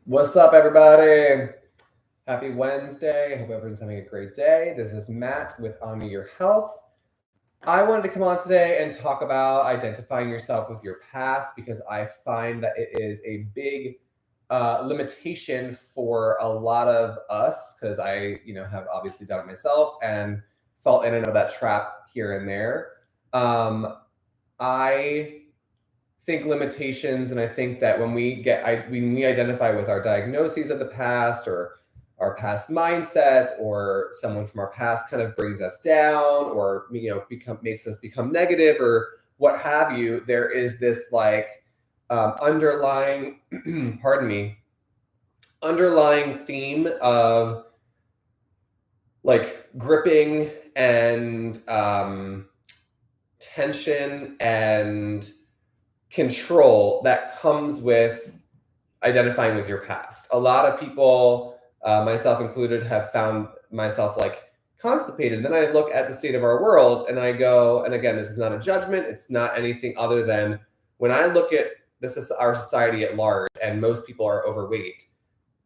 What's up, everybody? Happy Wednesday. Hope everyone's having a great day. This is Matt with Honor Your Health. I wanted to come on today and talk about identifying yourself with your past because I find that it is a big limitation for a lot of us because I have obviously done it myself and fell in and out of that trap here and there. I think limitations, and I think that when we identify with our diagnoses of the past or our past mindsets, or someone from our past kind of brings us down, or makes us become negative, or what have you, there is this underlying pardon me, underlying theme of like gripping and tension and control that comes with identifying with your past. A lot of people, myself included, have found myself like constipated. And then I look at the state of our world and I go, and again, this is not a judgment. It's not anything other than when I look at this is our society at large and most people are overweight.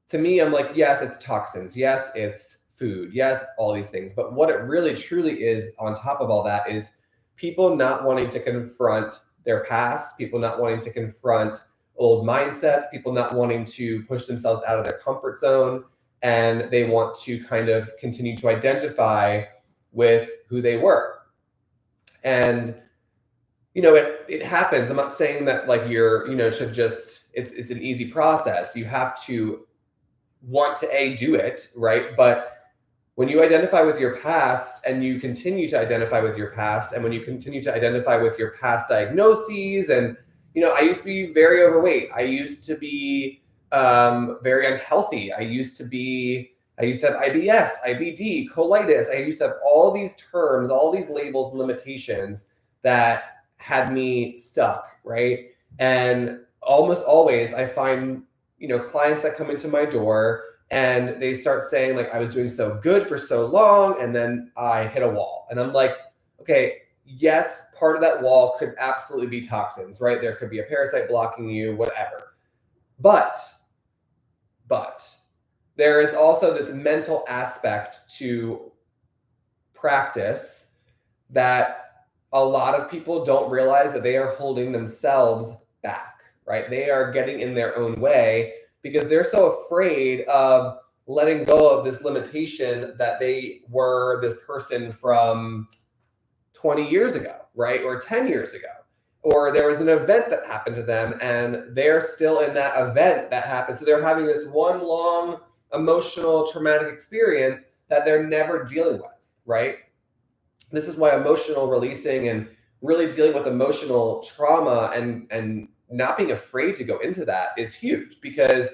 To me, I'm like, yes, it's toxins. Yes, it's food. Yes, it's all these things. But what it really truly is on top of all that is people not wanting to confront their past, people not wanting to confront old mindsets, people not wanting to push themselves out of their comfort zone, and they want to kind of continue to identify with who they were. And it happens. I'm not saying that like should just it's an easy process. You have to want to do it, right? But when you identify with your past and you continue to identify with your past, and when you continue to identify with your past diagnoses, and I used to be very overweight. I used to be very unhealthy. I used to have IBS, IBD, colitis. I used to have all these terms, all these labels and limitations that had me stuck, right? And almost always I find, clients that come into my door and they start saying like, I was doing so good for so long, and then I hit a wall. And I'm like, okay, yes, part of that wall could absolutely be toxins, right? There could be a parasite blocking you, whatever. But there is also this mental aspect to practice that a lot of people don't realize that they are holding themselves back, right? They are getting in their own way because they're so afraid of letting go of this limitation that they were this person from 20 years ago, right? Or 10 years ago. Or there was an event that happened to them and they're still in that event that happened. So they're having this one long emotional traumatic experience that they're never dealing with, right? This is why emotional releasing and really dealing with emotional trauma and not being afraid to go into that is huge, because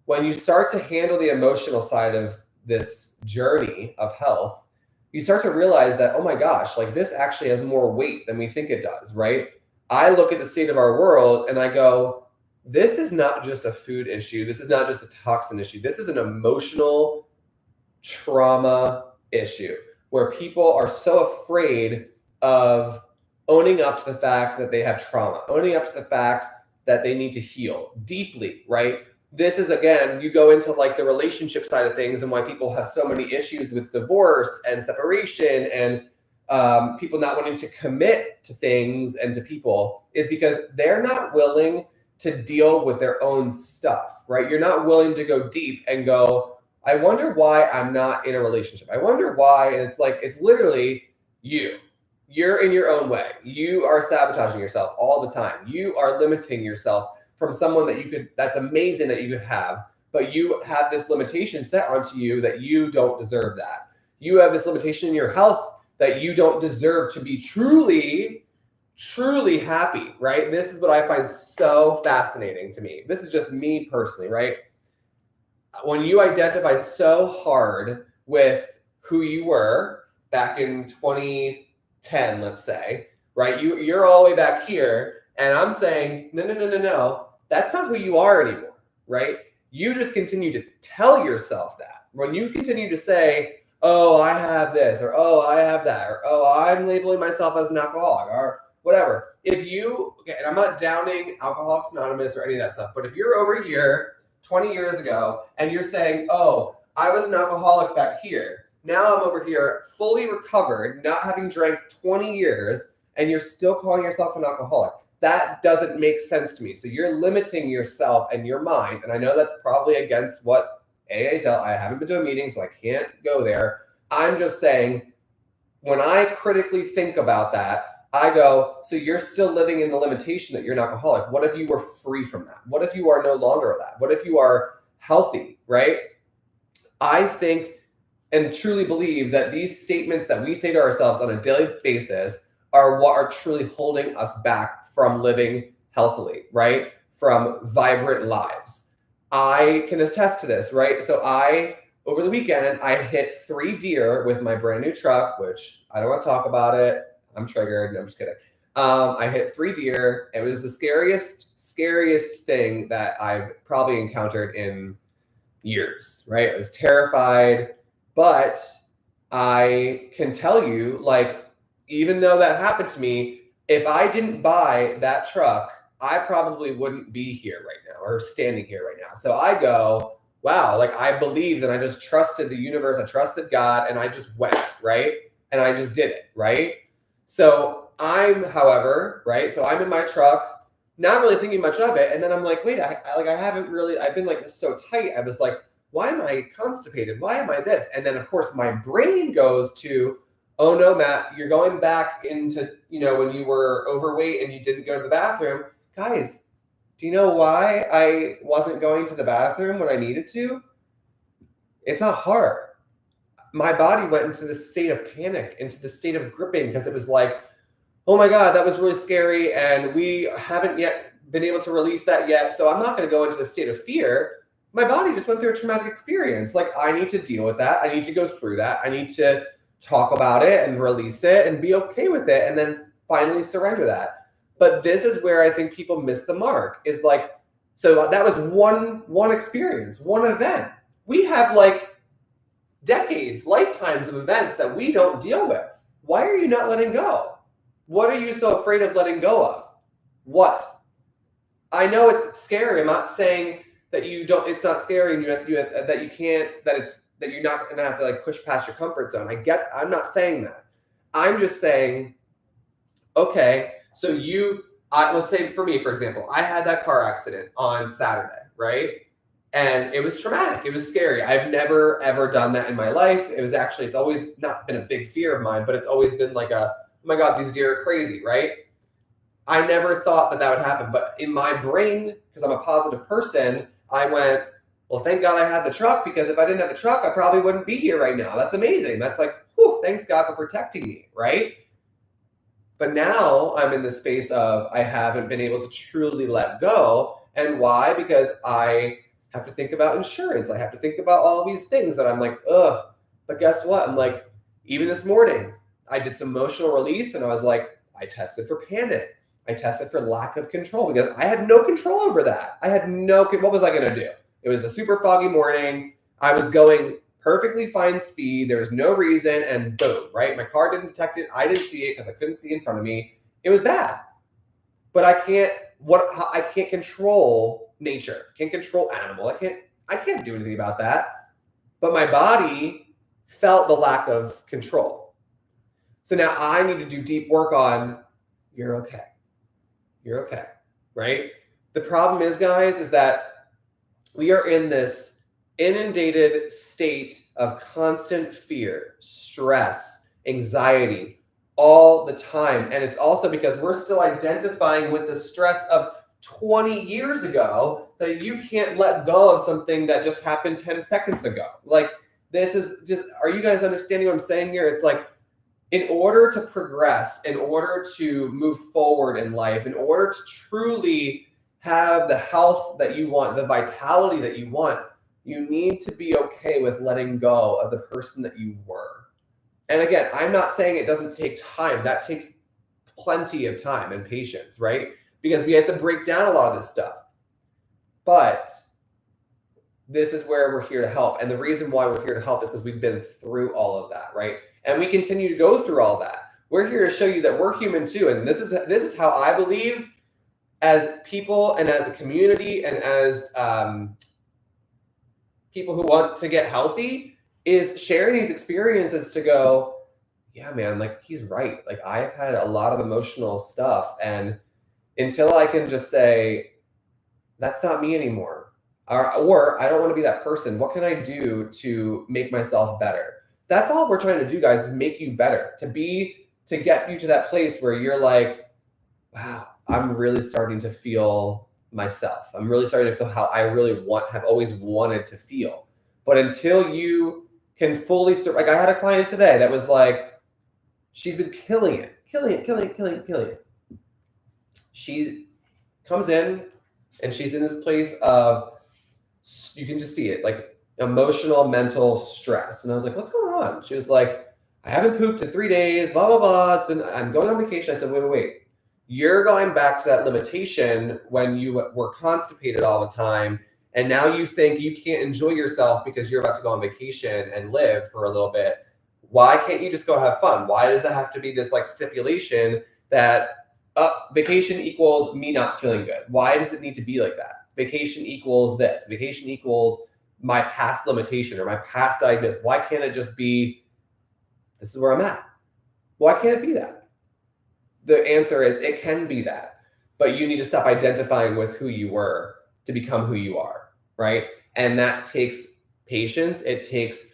when you start to handle the emotional side of this journey of health, you start to realize that, oh my gosh, like this actually has more weight than we think it does, right? I look at the state of our world and I go, this is not just a food issue. This is not just a toxin issue. This is an emotional trauma issue where people are so afraid of owning up to the fact that they have trauma, owning up to the fact that they need to heal deeply, right? This is, again, you go into like the relationship side of things and why people have so many issues with divorce and separation and people not wanting to commit to things and to people is because they're not willing to deal with their own stuff, right? You're not willing to go deep and go, I wonder why I'm not in a relationship. I wonder why. And it's like, it's literally you're in your own way. You are sabotaging yourself all the time. You are limiting yourself from someone that's amazing that you could have, but you have this limitation set onto you that you don't deserve that. You have this limitation in your health that you don't deserve to be truly, truly happy, right? This is what I find so fascinating to me. This is just me personally, right? When you identify so hard with who you were back in 2010, let's say, right? You're all the way back here, and I'm saying, no, that's not who you are anymore, right? You just continue to tell yourself that. When you continue to say, oh, I have this, or oh, I have that, or oh, I'm labeling myself as an alcoholic, or whatever. And I'm not downing Alcoholics Anonymous or any of that stuff, but if you're over here 20 years ago, and you're saying, oh, I was an alcoholic back here. Now I'm over here fully recovered, not having drank 20 years, and you're still calling yourself an alcoholic. That doesn't make sense to me. So you're limiting yourself and your mind. And I know that's probably against what AA tell. I haven't been to a meeting, so I can't go there. I'm just saying, when I critically think about that, I go, so you're still living in the limitation that you're an alcoholic. What if you were free from that? What if you are no longer that? What if you are healthy, right? I think and truly believe that these statements that we say to ourselves on a daily basis are what are truly holding us back from living healthily, right? From vibrant lives. I can attest to this, right? So over the weekend, I hit 3 deer with my brand new truck, which I don't want to talk about it. I'm triggered. No, I'm just kidding. I hit 3 deer. It was the scariest thing that I've probably encountered in years, right? I was terrified, but I can tell you, like, even though that happened to me, if I didn't buy that truck, I probably wouldn't be here right now or standing here right now. So I go, wow, like I believed and I just trusted the universe. I trusted God and I just went, right? And I just did it, right? So however, right? So I'm in my truck, not really thinking much of it. And then I'm like, wait, I've been like so tight. I was like, why am I constipated? Why am I this? And then of course my brain goes to, oh no, Matt, you're going back into, when you were overweight and you didn't go to the bathroom. Guys, do you know why I wasn't going to the bathroom when I needed to? It's not hard. My body went into this state of panic, into the state of gripping, because it was like, oh my God, that was really scary. And we haven't yet been able to release that yet. So I'm not going to go into the state of fear. My body just went through a traumatic experience. Like, I need to deal with that. I need to go through that. I need to talk about it and release it and be okay with it. And then finally surrender that. But this is where I think people miss the mark, is like, so that was one experience, one event. We have like decades, lifetimes of events that we don't deal with. Why are you not letting go? What are you so afraid of letting go of? What? I know it's scary. I'm not saying that it's not scary and that you're not going to have to like push past your comfort zone. I'm not saying that. I'm just saying, okay, so let's say for me, for example, I had that car accident on Saturday, right? And it was traumatic. It was scary. I've never, ever done that in my life. It's always not been a big fear of mine, but it's always been like oh my God, these deer are crazy, right? I never thought that would happen. But in my brain, because I'm a positive person, I went, well, thank God I had the truck, because if I didn't have the truck, I probably wouldn't be here right now. That's amazing. That's like, whew, thanks God for protecting me, right? But now I'm in the space of I haven't been able to truly let go. And why? Because I have to think about insurance. I have to think about all these things that I'm like, ugh. But guess what? I'm like, even this morning, I did some emotional release and I was like, I tested for panic. I tested for lack of control, because I had no control over that. What was I going to do? It was a super foggy morning. I was going perfectly fine speed. There was no reason, and boom, right? My car didn't detect it. I didn't see it because I couldn't see in front of me. It was bad. But I can't control nature. I can't control animal. I can't do anything about that. But my body felt the lack of control. So now I need to do deep work on, you're okay. You're okay, right? The problem is, guys, is that we are in this inundated state of constant fear, stress, anxiety all the time. And it's also because we're still identifying with the stress of 20 years ago that you can't let go of something that just happened 10 seconds ago. Like, this is just, are you guys understanding what I'm saying here? It's like, in order to progress, in order to move forward in life, in order to truly have the health that you want, the vitality that you want, you need to be okay with letting go of the person that you were. And again, I'm not saying it doesn't take time. That takes plenty of time and patience, right? Because we have to break down a lot of this stuff. But this is where we're here to help. And the reason why we're here to help is because we've been through all of that, right? And we continue to go through all that. We're here to show you that we're human too. And this is how I believe, as people and as a community and as people who want to get healthy is share these experiences to go, yeah, man, like he's right. Like I've had a lot of emotional stuff, and until I can just say, that's not me anymore, or I don't want to be that person, what can I do to make myself better? That's all we're trying to do, guys, is make you better, to get you to that place where you're like, wow, I'm really starting to feel myself. I'm really starting to feel how I really have always wanted to feel. But until you can fully, like I had a client today that was like, she's been killing it. She comes in and she's in this place of, you can just see it, like emotional, mental stress. And I was like, what's going on? She was like, I haven't pooped in 3 days, blah, blah, blah. I'm going on vacation. I said, wait. You're going back to that limitation when you were constipated all the time. And now you think you can't enjoy yourself because you're about to go on vacation and live for a little bit. Why can't you just go have fun? Why does it have to be this like stipulation that vacation equals me not feeling good? Why does it need to be like that? Vacation equals this. Vacation equals my past limitation or my past diagnosis. Why can't it just be, this is where I'm at? Why can't it be that? The answer is it can be that, but you need to stop identifying with who you were to become who you are, right? And that takes patience. It takes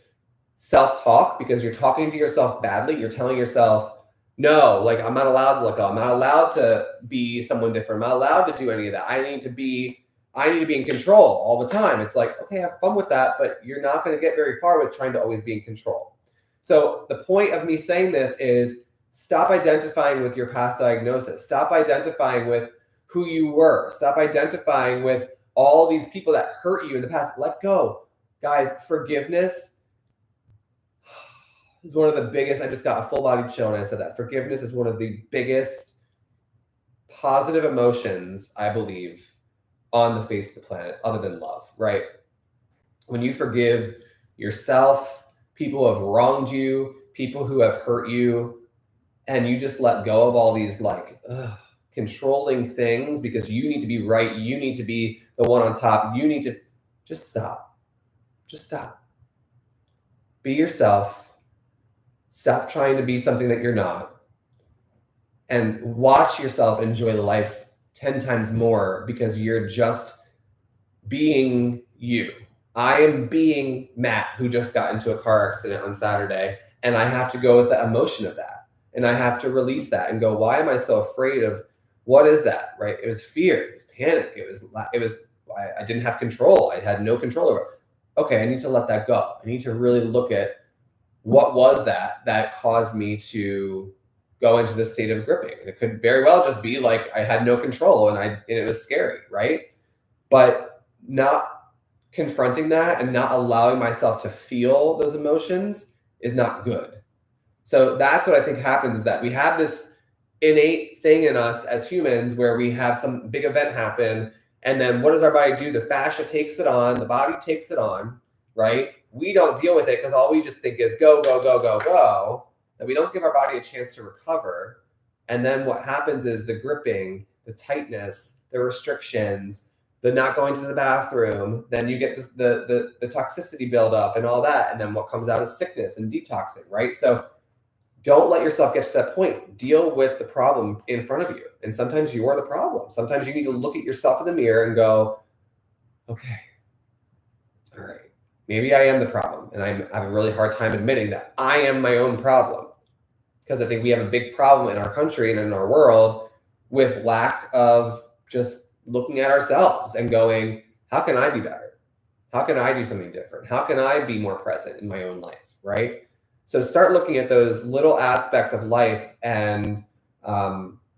self-talk, because you're talking to yourself badly. You're telling yourself, no, like I'm not allowed to let go. I'm not allowed to be someone different. I'm not allowed to do any of that. I need to be in control all the time. It's like, okay, have fun with that, but you're not going to get very far with trying to always be in control. So the point of me saying this is stop identifying with your past diagnosis. Stop identifying with who you were. Stop identifying with all these people that hurt you in the past. Let go. Guys, forgiveness is one of the biggest, I just got a full body chill when I said that. Forgiveness is one of the biggest positive emotions, I believe, on the face of the planet, other than love, right? When you forgive yourself, people who have wronged you, people who have hurt you, and you just let go of all these like controlling things because you need to be right, you need to be the one on top, you need to just stop. Just stop. Be yourself. Stop trying to be something that you're not, and watch yourself enjoy life 10 times more because you're just being you. I am being Matt, who just got into a car accident on Saturday, and I have to go with the emotion of that. And I have to release that and go, why am I so afraid of, what is that, right? It was fear, it was panic, I didn't have control. I had no control over it. Okay, I need to let that go. I need to really look at what was that caused me to go into this state of gripping. And it could very well just be like I had no control and it was scary, right? But not confronting that and not allowing myself to feel those emotions is not good. So that's what I think happens, is that we have this innate thing in us as humans where we have some big event happen, and then what does our body do? The fascia takes it on, the body takes it on, right? We don't deal with it because all we just think is go, go, go, go, go, that we don't give our body a chance to recover. And then what happens is the gripping, the tightness, the restrictions, the not going to the bathroom, then you get the toxicity buildup and all that. And then what comes out is sickness and detoxing, right? So don't let yourself get to that point. Deal with the problem in front of you. And sometimes you are the problem. Sometimes you need to look at yourself in the mirror and go, okay, all right, maybe I am the problem. And I have a really hard time admitting that I am my own problem. Because I think we have a big problem in our country and in our world with lack of just looking at ourselves and going, how can I be better? How can I do something different? How can I be more present in my own life, right? So start looking at those little aspects of life and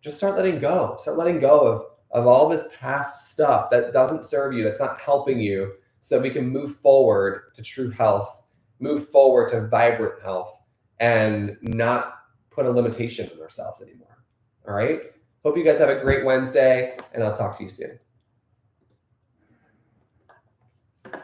just start letting go. Start letting go of all this past stuff that doesn't serve you, that's not helping you, so that we can move forward to true health, move forward to vibrant health, and not put a limitation on ourselves anymore. All right? Hope you guys have a great Wednesday, and I'll talk to you soon.